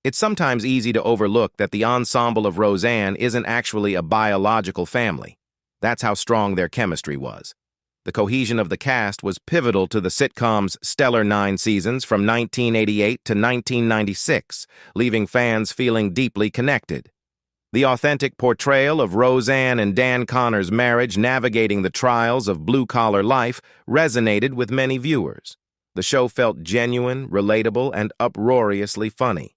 It's sometimes easy to overlook that the ensemble of Roseanne isn't actually a biological family. That's how strong their chemistry was. The cohesion of the cast was pivotal to the sitcom's stellar 9 seasons from 1988 to 1996, leaving fans feeling deeply connected. The authentic portrayal of Roseanne and Dan Connor's marriage navigating the trials of blue-collar life resonated with many viewers. The show felt genuine, relatable, and uproariously funny.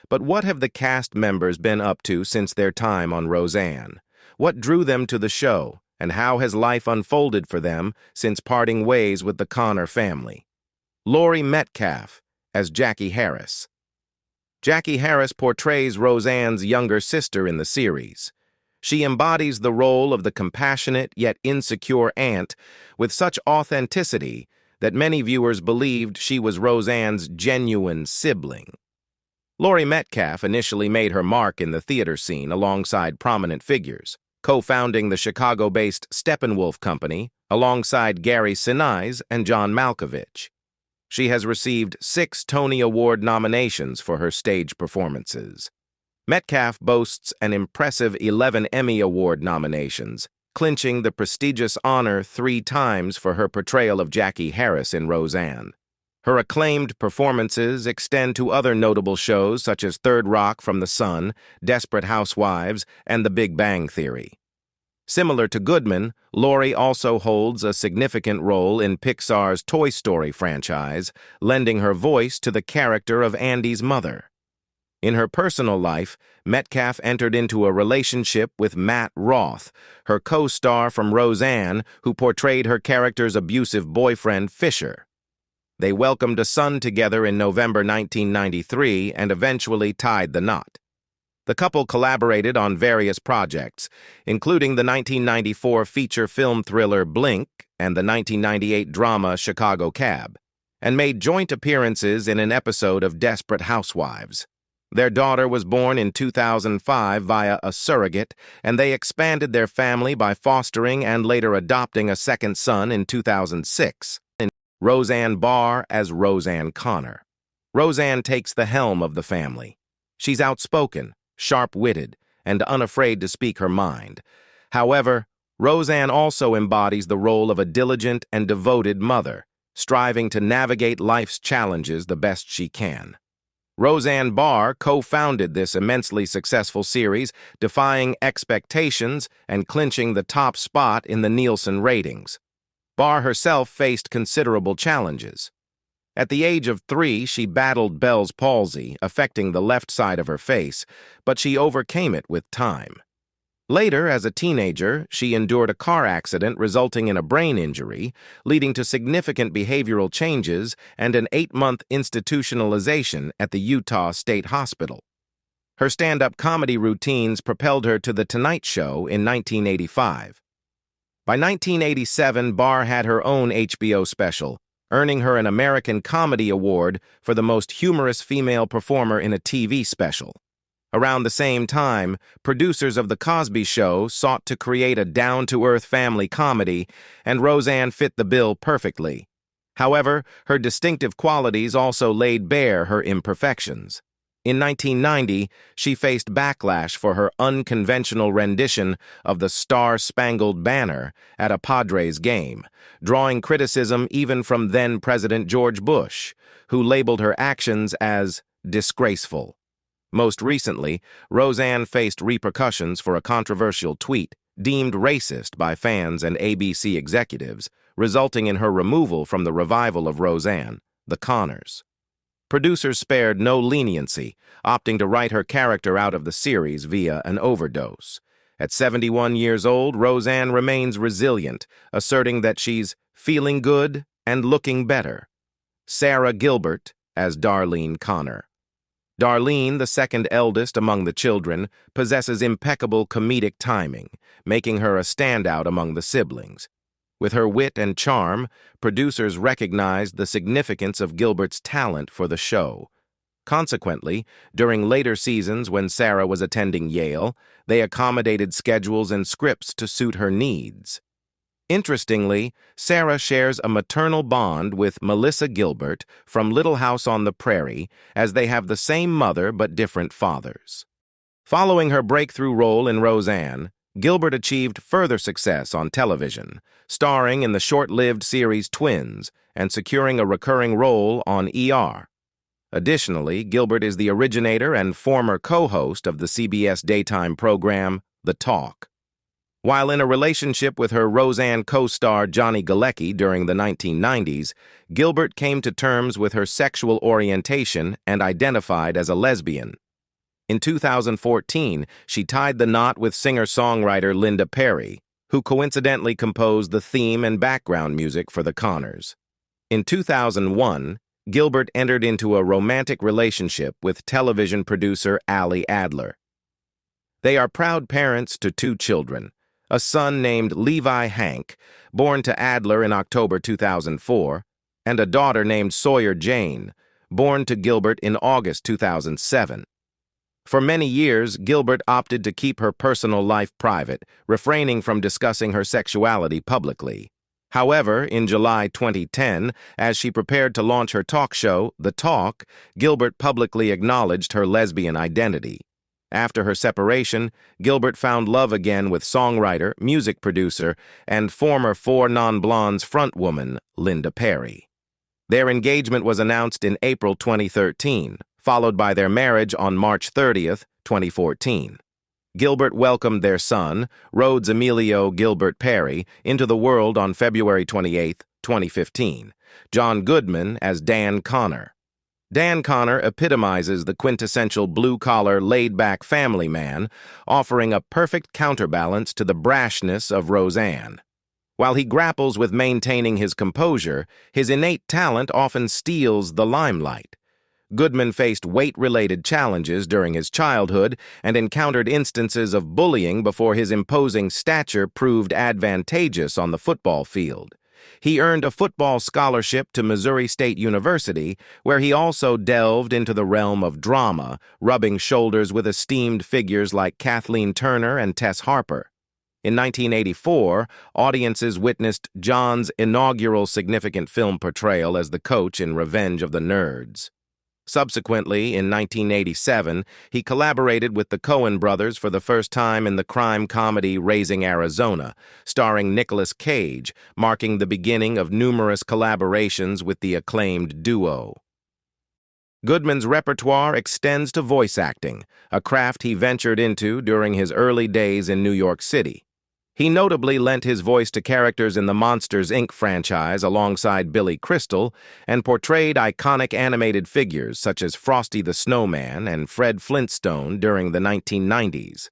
But what have the cast members been up to since their time on Roseanne? What drew them to the show, and how has life unfolded for them since parting ways with the Connor family? Laurie Metcalf as Jackie Harris. Jackie Harris portrays Roseanne's younger sister in the series. She embodies the role of the compassionate yet insecure aunt with such authenticity that many viewers believed she was Roseanne's genuine sibling. Laurie Metcalf initially made her mark in the theater scene alongside prominent figures, co-founding the Chicago-based Steppenwolf Company alongside Gary Sinise and John Malkovich. She has received 6 Tony Award nominations for her stage performances. Metcalf boasts an impressive 11 Emmy Award nominations, clinching the prestigious honor 3 times for her portrayal of Jackie Harris in Roseanne. Her acclaimed performances extend to other notable shows such as Third Rock from the Sun, Desperate Housewives, and The Big Bang Theory. Similar to Goodman, Laurie also holds a significant role in Pixar's Toy Story franchise, lending her voice to the character of Andy's mother. In her personal life, Metcalf entered into a relationship with Matt Roth, her co-star from Roseanne, who portrayed her character's abusive boyfriend, Fisher. They welcomed a son together in November 1993 and eventually tied the knot. The couple collaborated on various projects, including the 1994 feature film thriller Blink and the 1998 drama Chicago Cab, and made joint appearances in an episode of Desperate Housewives. Their daughter was born in 2005 via a surrogate, and they expanded their family by fostering and later adopting a second son in 2006. Roseanne Barr as Roseanne Connor. Roseanne takes the helm of the family. She's outspoken, sharp-witted, and unafraid to speak her mind. However, Roseanne also embodies the role of a diligent and devoted mother, striving to navigate life's challenges the best she can. Roseanne Barr co-founded this immensely successful series, defying expectations and clinching the top spot in the Nielsen ratings. Barr herself faced considerable challenges. At the age of 3, she battled Bell's palsy, affecting the left side of her face, but she overcame it with time. Later, as a teenager, she endured a car accident resulting in a brain injury, leading to significant behavioral changes and an 8-month institutionalization at the Utah State Hospital. Her stand-up comedy routines propelled her to The Tonight Show in 1985. By 1987, Barr had her own HBO special, earning her an American Comedy Award for the most humorous female performer in a TV special. Around the same time, producers of The Cosby Show sought to create a down-to-earth family comedy, and Roseanne fit the bill perfectly. However, her distinctive qualities also laid bare her imperfections. In 1990, she faced backlash for her unconventional rendition of the Star-Spangled Banner at a Padres game, drawing criticism even from then-President George Bush, who labeled her actions as disgraceful. Most recently, Roseanne faced repercussions for a controversial tweet deemed racist by fans and ABC executives, resulting in her removal from the revival of Roseanne, The Connors. Producers spared no leniency, opting to write her character out of the series via an overdose. At 71 years old, Roseanne remains resilient, asserting that she's feeling good and looking better. Sarah Gilbert as Darlene Connor. Darlene, the second eldest among the children, possesses impeccable comedic timing, making her a standout among the siblings. With her wit and charm, producers recognized the significance of Gilbert's talent for the show. Consequently, during later seasons when Sarah was attending Yale, they accommodated schedules and scripts to suit her needs. Interestingly, Sarah shares a maternal bond with Melissa Gilbert from Little House on the Prairie, as they have the same mother but different fathers. Following her breakthrough role in Roseanne, Gilbert achieved further success on television, starring in the short-lived series Twins and securing a recurring role on ER. Additionally, Gilbert is the originator and former co-host of the CBS daytime program The Talk. While in a relationship with her Roseanne co-star Johnny Galecki during the 1990s, Gilbert came to terms with her sexual orientation and identified as a lesbian. In 2014, she tied the knot with singer-songwriter Linda Perry, who coincidentally composed the theme and background music for The Connors. In 2001, Gilbert entered into a romantic relationship with television producer Ali Adler. They are proud parents to 2 children, a son named Levi Hank, born to Adler in October 2004, and a daughter named Sawyer Jane, born to Gilbert in August 2007. For many years, Gilbert opted to keep her personal life private, refraining from discussing her sexuality publicly. However, in July 2010, as she prepared to launch her talk show, The Talk, Gilbert publicly acknowledged her lesbian identity. After her separation, Gilbert found love again with songwriter, music producer, and former Four Non-Blondes frontwoman, Linda Perry. Their engagement was announced in April 2013, followed by their marriage on March 30th, 2014. Gilbert welcomed their son, Rhodes Emilio Gilbert Perry, into the world on February 28, 2015. John Goodman as Dan Connor. Dan Connor epitomizes the quintessential blue-collar, laid-back family man, offering a perfect counterbalance to the brashness of Roseanne. While he grapples with maintaining his composure, his innate talent often steals the limelight. Goodman faced weight-related challenges during his childhood and encountered instances of bullying before his imposing stature proved advantageous on the football field. He earned a football scholarship to Missouri State University, where he also delved into the realm of drama, rubbing shoulders with esteemed figures like Kathleen Turner and Tess Harper. In 1984, audiences witnessed John's inaugural significant film portrayal as the coach in Revenge of the Nerds. Subsequently, in 1987, he collaborated with the Coen brothers for the first time in the crime comedy Raising Arizona, starring Nicolas Cage, marking the beginning of numerous collaborations with the acclaimed duo. Goodman's repertoire extends to voice acting, a craft he ventured into during his early days in New York City. He notably lent his voice to characters in the Monsters, Inc. franchise alongside Billy Crystal and portrayed iconic animated figures such as Frosty the Snowman and Fred Flintstone during the 1990s.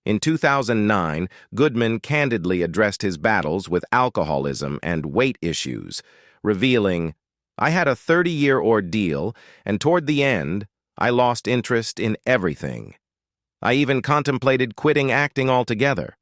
In 2009, Goodman candidly addressed his battles with alcoholism and weight issues, revealing, "I had a 30-year ordeal, and toward the end, I lost interest in everything. I even contemplated quitting acting altogether."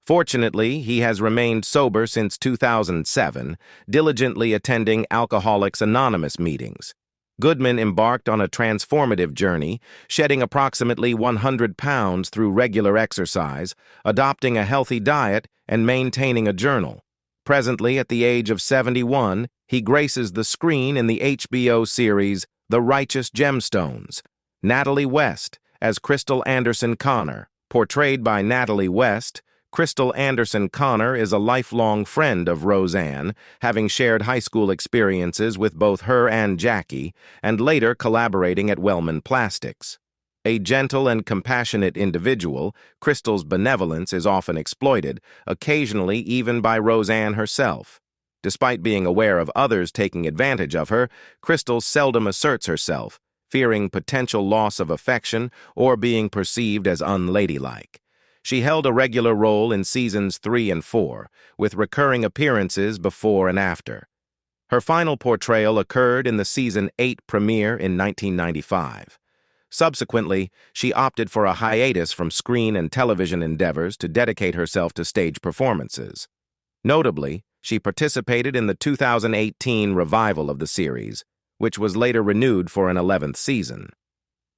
Fortunately, he has remained sober since 2007, diligently attending Alcoholics Anonymous meetings. Goodman embarked on a transformative journey, shedding approximately 100 pounds through regular exercise, adopting a healthy diet, and maintaining a journal. Presently, at the age of 71, he graces the screen in the HBO series The Righteous Gemstones. Natalie West as Crystal Anderson Connor. Portrayed by Natalie West, Crystal Anderson Connor is a lifelong friend of Roseanne, having shared high school experiences with both her and Jackie, and later collaborating at Wellman Plastics. A gentle and compassionate individual, Crystal's benevolence is often exploited, occasionally even by Roseanne herself. Despite being aware of others taking advantage of her, Crystal seldom asserts herself, fearing potential loss of affection or being perceived as unladylike. She held a regular role in seasons 3 and 4, with recurring appearances before and after. Her final portrayal occurred in the season 8 premiere in 1995. Subsequently, she opted for a hiatus from screen and television endeavors to dedicate herself to stage performances. Notably, she participated in the 2018 revival of the series, which was later renewed for an 11th season.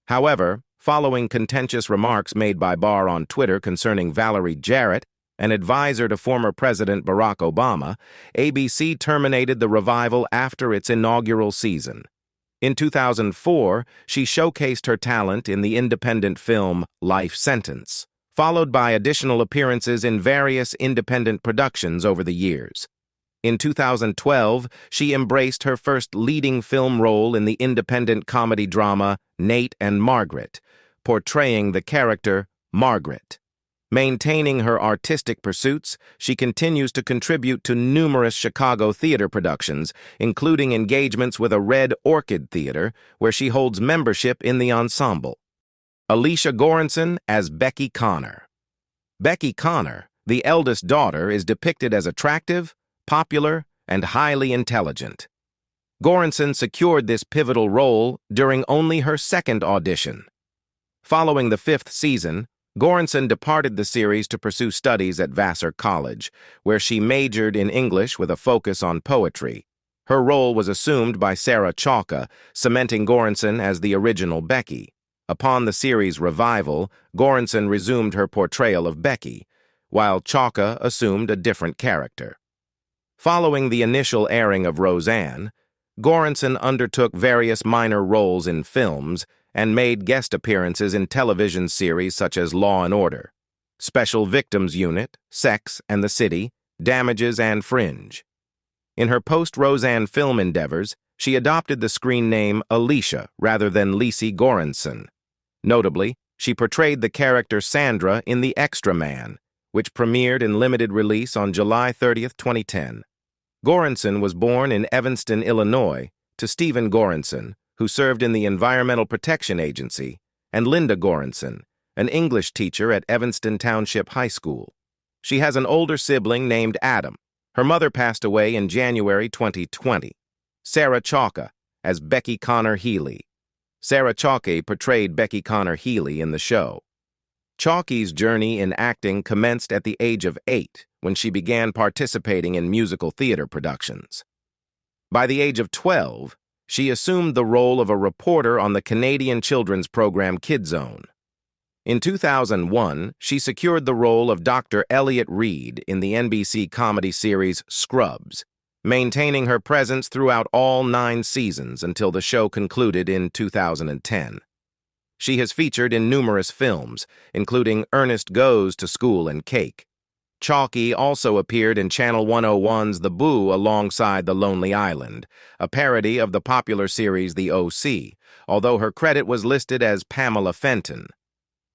However, following contentious remarks made by Barr on Twitter concerning Valerie Jarrett, An advisor to former President Barack Obama, ABC terminated the revival after its inaugural season. In 2004, she showcased her talent in the independent film Life Sentence, followed by additional appearances in various independent productions over the years. In 2012, she embraced her first leading film role in the independent comedy drama Nate and Margaret, portraying the character Margaret. Maintaining her artistic pursuits, she continues to contribute to numerous Chicago theater productions, including engagements with a Red Orchid Theater, where she holds membership in the ensemble. Alicia Goranson as Becky Connor. Becky Connor, the eldest daughter, is depicted as attractive, popular, and highly intelligent. Goranson secured this pivotal role during only her second audition. Following the fifth season, Goranson departed the series to pursue studies at Vassar College, where she majored in English with a focus on poetry. Her role was assumed by Sarah Chalke, cementing Goranson as the original Becky. Upon the series' revival, Goranson resumed her portrayal of Becky, while Chalke assumed a different character. Following the initial airing of Roseanne, Goranson undertook various minor roles in films and made guest appearances in television series such as Law and Order, Special Victims Unit, Sex and the City, Damages, and Fringe. In her post-Roseanne film endeavors, she adopted the screen name Alicia rather than Lisey Goranson. Notably, she portrayed the character Sandra in The Extra Man, which premiered in limited release on July 30, 2010. Goranson was born in Evanston, Illinois, to Stephen Goranson, who served in the Environmental Protection Agency, and Linda Goranson, an English teacher at Evanston Township High School. She has an older sibling named Adam. Her mother passed away in January 2020. Sarah Chalke as Becky Connor Healy. Sarah Chalke portrayed Becky Connor Healy in the show. Chalke's journey in acting commenced at the age of 8 when she began participating in musical theater productions. By the age of 12, she assumed the role of a reporter on the Canadian children's program KidZone. In 2001, she secured the role of Dr. Elliot Reed in the NBC comedy series Scrubs, maintaining her presence throughout all 9 seasons until the show concluded in 2010. She has featured in numerous films, including Ernest Goes to School and Cake. Chalke also appeared in Channel 101's The Boo alongside The Lonely Island, a parody of the popular series The O.C., although her credit was listed as Pamela Fenton.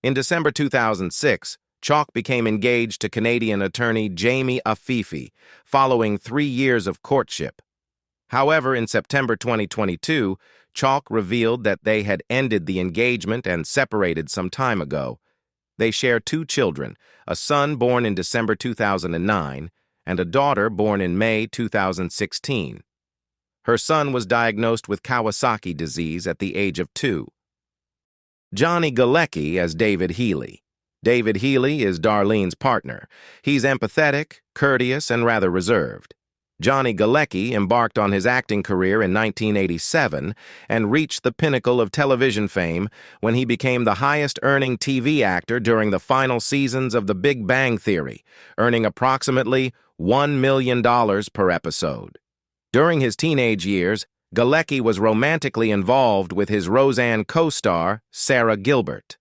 In December 2006, Chalke became engaged to Canadian attorney Jamie Afifi, following 3 years of courtship. However, in September 2022, Chalke revealed that they had ended the engagement and separated some time ago. They share 2 children, a son born in December 2009 and a daughter born in May 2016. Her son was diagnosed with Kawasaki disease at the age of 2. Johnny Galecki as David Healy. David Healy is Darlene's partner. He's empathetic, courteous, and rather reserved. Johnny Galecki embarked on his acting career in 1987 and reached the pinnacle of television fame when he became the highest-earning TV actor during the final seasons of The Big Bang Theory, earning approximately $1 million per episode. During his teenage years, Galecki was romantically involved with his Roseanne co-star, Sarah Gilbert.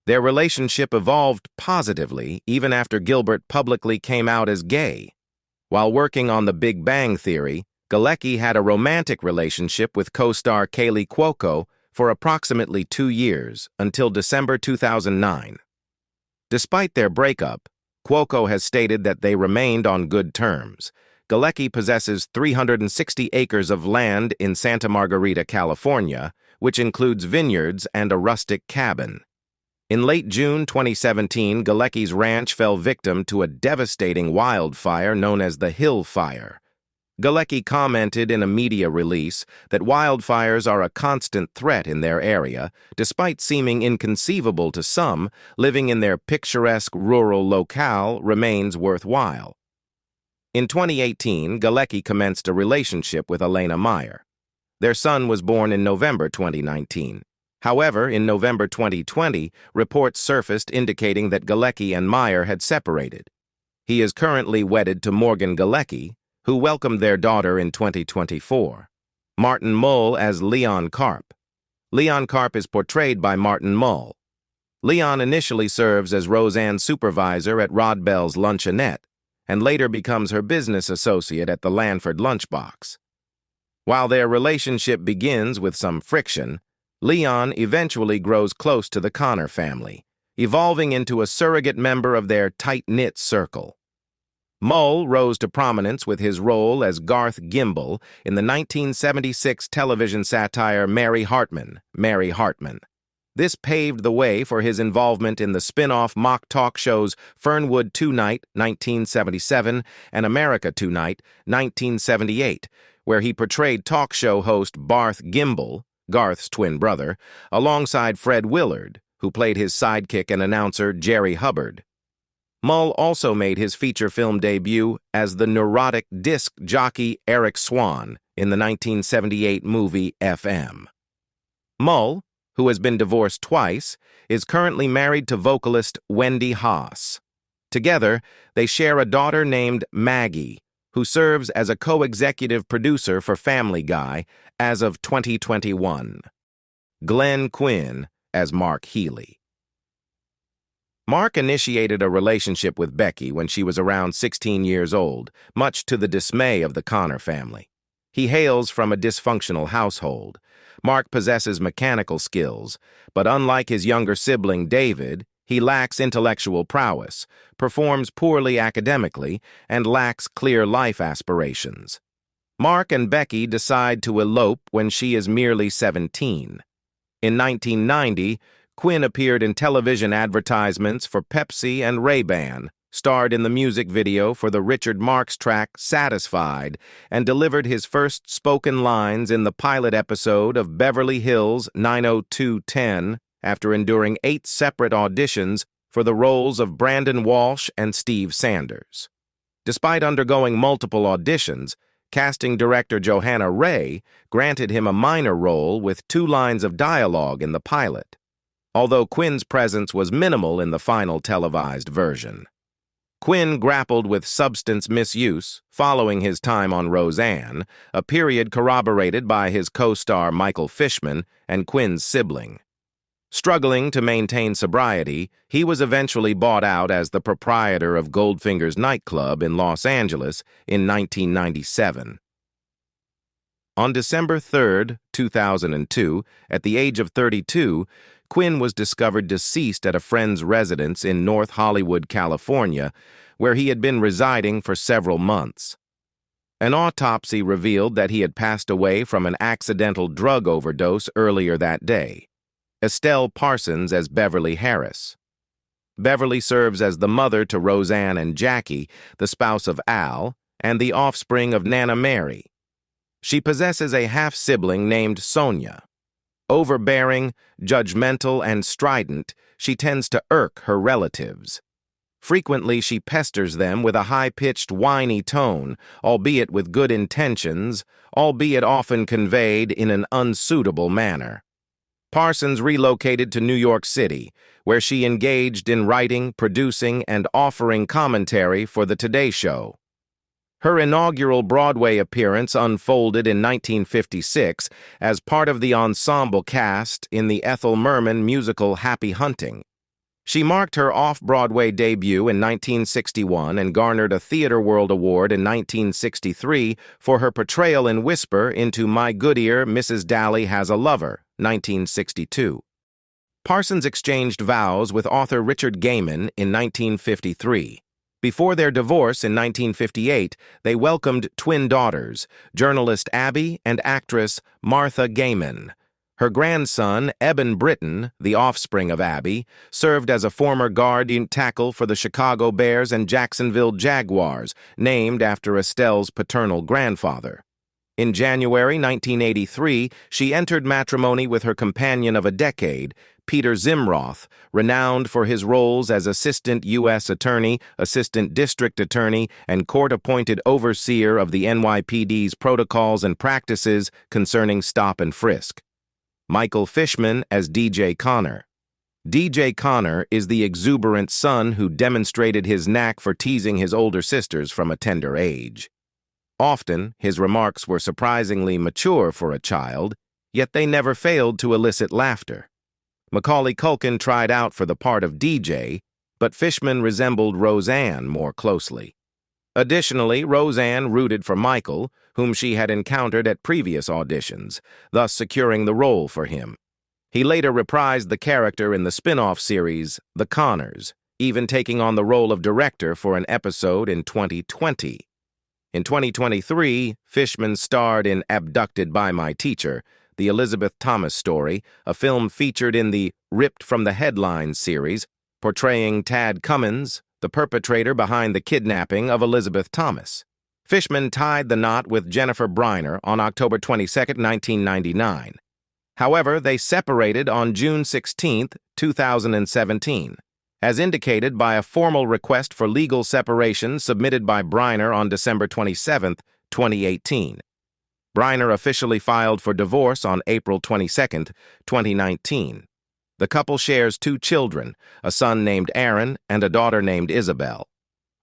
Their relationship evolved positively even after Gilbert publicly came out as gay. While working on The Big Bang Theory, Galecki had a romantic relationship with co-star Kaley Cuoco for approximately 2 years, until December 2009. Despite their breakup, Cuoco has stated that they remained on good terms. Galecki possesses 360 acres of land in Santa Margarita, California, which includes vineyards and a rustic cabin. In late June 2017, Galecki's ranch fell victim to a devastating wildfire known as the Hill Fire. Galecki commented in a media release that wildfires are a constant threat in their area, despite seeming inconceivable to some. Living in their picturesque rural locale remains worthwhile. In 2018, Galecki commenced a relationship with Elena Meyer. Their son was born in November 2019. However, in November 2020, reports surfaced indicating that Galecki and Meyer had separated. He is currently wedded to Morgan Galecki, who welcomed their daughter in 2024. Martin Mull as Leon Karp. Leon Karp is portrayed by Martin Mull. Leon initially serves as Roseanne's supervisor at Rod Bell's Luncheonette, and later becomes her business associate at the Lanford Lunchbox. While their relationship begins with some friction, Leon eventually grows close to the Connor family, evolving into a surrogate member of their tight-knit circle. Mull rose to prominence with his role as Garth Gimble in the 1976 television satire Mary Hartman, Mary Hartman. This paved the way for his involvement in the spin-off mock talk shows Fernwood Tonight, 1977, and America Tonight, 1978, where he portrayed talk show host Barth Gimble, Garth's twin brother, alongside Fred Willard, who played his sidekick and announcer Jerry Hubbard. Mull also made his feature film debut as the neurotic disc jockey Eric Swan in the 1978 movie FM. Mull, who has been divorced twice, is currently married to vocalist Wendy Haas. Together, they share a daughter named Maggie, who serves as a co-executive producer for Family Guy as of 2021. Glenn Quinn as Mark Healy. Mark initiated a relationship with Becky when she was around 16 years old, much to the dismay of the Connor family. He hails from a dysfunctional household. Mark possesses mechanical skills, but unlike his younger sibling David, he lacks intellectual prowess, performs poorly academically, and lacks clear life aspirations. Mark and Becky decide to elope when she is merely 17. In 1990, Quinn appeared in television advertisements for Pepsi and Ray-Ban, starred in the music video for the Richard Marx track Satisfied, and delivered his first spoken lines in the pilot episode of Beverly Hills 90210 after enduring 8 separate auditions for the roles of Brandon Walsh and Steve Sanders. Despite undergoing multiple auditions, casting director Johanna Ray granted him a minor role with 2 lines of dialogue in the pilot, although Quinn's presence was minimal in the final televised version. Quinn grappled with substance misuse following his time on Roseanne, a period corroborated by his co-star Michael Fishman and Quinn's sibling. Struggling to maintain sobriety, he was eventually bought out as the proprietor of Goldfinger's nightclub in Los Angeles in 1997. On December 3, 2002, at the age of 32, Quinn was discovered deceased at a friend's residence in North Hollywood, California, where he had been residing for several months. An autopsy revealed that he had passed away from an accidental drug overdose earlier that day. Estelle Parsons as Beverly Harris. Beverly serves as the mother to Roseanne and Jackie, the spouse of Al, and the offspring of Nana Mary. She possesses a half-sibling named Sonia. Overbearing, judgmental, and strident, she tends to irk her relatives. Frequently, she pesters them with a high-pitched, whiny tone, albeit with good intentions, albeit often conveyed in an unsuitable manner. Parsons relocated to New York City, where she engaged in writing, producing, and offering commentary for The Today Show. Her inaugural Broadway appearance unfolded in 1956 as part of the ensemble cast in the Ethel Merman musical Happy Hunting. She marked her off-Broadway debut in 1961 and garnered a Theatre World Award in 1963 for her portrayal in Whisper into My Good Ear, Mrs. Daly Has a Lover, 1962. Parsons exchanged vows with author Richard Gaiman in 1953. Before their divorce in 1958, they welcomed twin daughters, journalist Abby and actress Martha Gaiman. Her grandson, Eben Britton, the offspring of Abby, served as a former guard tackle for the Chicago Bears and Jacksonville Jaguars, named after Estelle's paternal grandfather. In January 1983, she entered matrimony with her companion of a decade, Peter Zimroth, renowned for his roles as Assistant U.S. Attorney, Assistant District Attorney, and court-appointed overseer of the NYPD's protocols and practices concerning stop and frisk. Michael Fishman as DJ Connor. DJ Connor is the exuberant son who demonstrated his knack for teasing his older sisters from a tender age. Often, his remarks were surprisingly mature for a child, yet they never failed to elicit laughter. Macaulay Culkin tried out for the part of DJ, but Fishman resembled Roseanne more closely. Additionally, Roseanne rooted for Michael, whom she had encountered at previous auditions, thus securing the role for him. He later reprised the character in the spin-off series, The Connors, even taking on the role of director for an episode in 2020. In 2023, Fishman starred in Abducted by My Teacher, the Elizabeth Thomas story, a film featured in the Ripped from the Headlines series, portraying Tad Cummins, the perpetrator behind the kidnapping of Elizabeth Thomas. Fishman tied the knot with Jennifer Briner on October 22, 1999. However, they separated on June 16, 2017, as indicated by a formal request for legal separation submitted by Briner on December 27, 2018. Briner officially filed for divorce on April 22, 2019. The couple shares 2 children, a son named Aaron and a daughter named Isabel.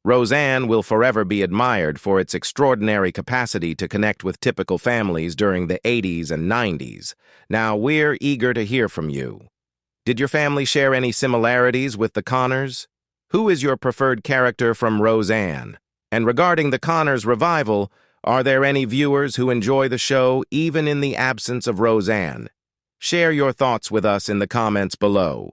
Roseanne will forever be admired for its extraordinary capacity to connect with typical families during the 80s and 90s. Now, we're eager to hear from you. Did your family share any similarities with the Connors? Who is your preferred character from Roseanne? And regarding the Connors revival, are there any viewers who enjoy the show even in the absence of Roseanne? Share your thoughts with us in the comments below.